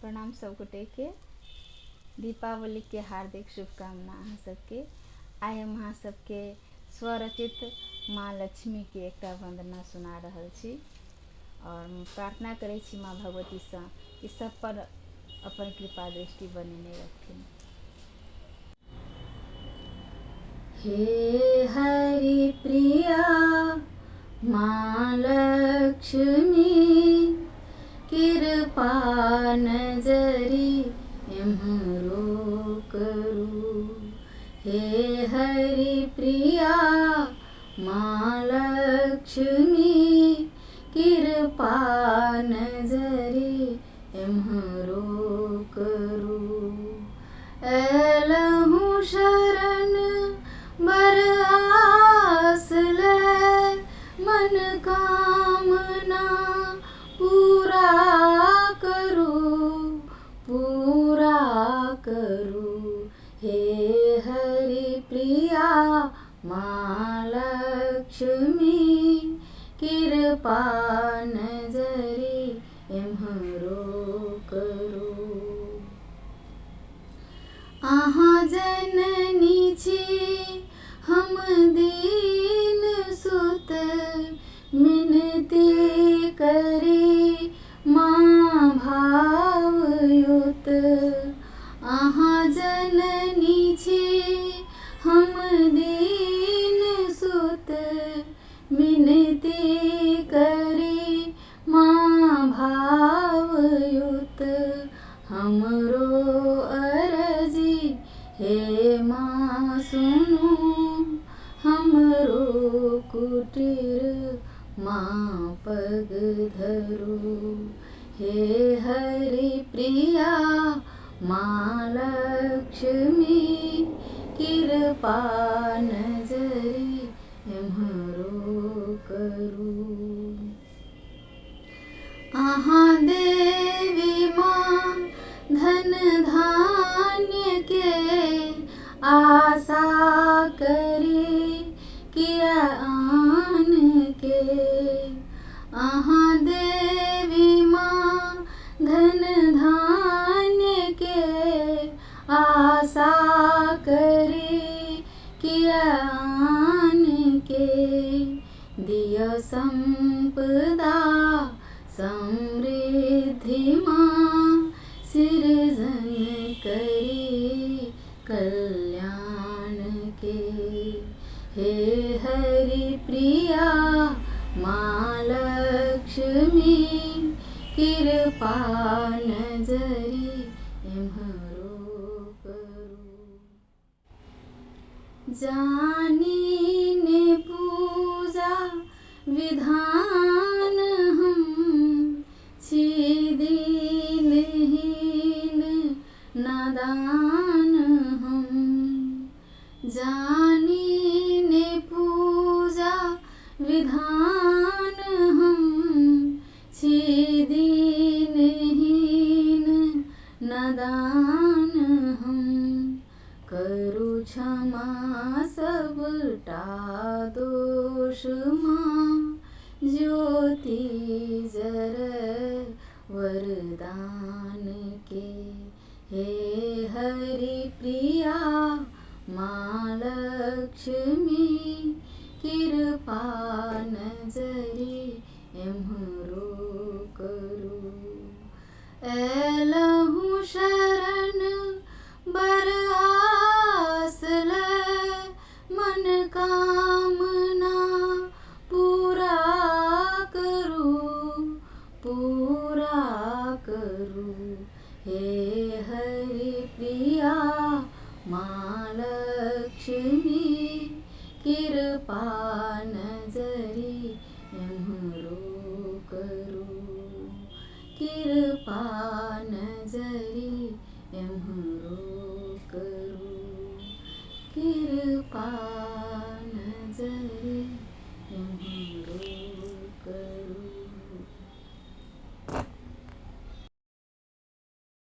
प्रणाम सब गोटे के। दीपावली के हार्दिक शुभकामना अहाँ सबके। आइ हम अहाँ सबके स्वरचित माँ लक्ष्मी के एक वंदना सुना रहल छी और प्रार्थना करे छी माँ भगवती से कि सब पर अपन कृपा दृष्टि बनेने रखथिन। हे हरि प्रिया माँ लक्ष्मी, कृपा नजरी इम्हरो करू। हे हरि प्रिया माँ लक्ष्मी, कृपा नजरी इम्हरो करू। एलहूँ शरण बर आस ले, मन कामना पूरा करू। हे हरि प्रिया माँ लक्ष्मी, कृपा नजरी इम्हरो करू। अहाँ जननी छी हम दीन सुत, मिनती करी माँ भावयुत। अहाँ जननी छी हम दीन सुत, मिनती करी माँ भावयुत। हमरो अरजी हे माँ सुनू, हमरो कुटीर माँ पग धरू। हे हरि प्रिया माँ लक्ष्मी, कृपा नजरी इम्हरो करू। अहाँ देवी माँ धन धान्य के आशा करी किया आन के। अहाँ देवी माँ धन धान्य के आशा करी किया आन के। दिय संपदा समृद्धि माँ, सृजन करी कल्याण के। हे हरि प्रिया माँ लक्ष्मी, कृपा नजरी इम्हरो करू। जानी ने पूजा विधान हम, छी दीनहीन नादान हम। जानी ने पूजा विधान हम, छी दीनहीन नादान हम। करू क्षमा सबटा दोष माँ, ज्योति जरय वरदान के। हे हरि प्रिया माँ लक्ष्मी, कृपा नजरी इम्हरो करू। एलहूँ शरण बर आस ले, मन कामना पूरा करू। हे हरि प्रिया माँ लक्ष्मी, कृपा नजरी इम्हरो करू। कृपा नजरी इम्हरो करू। कृपा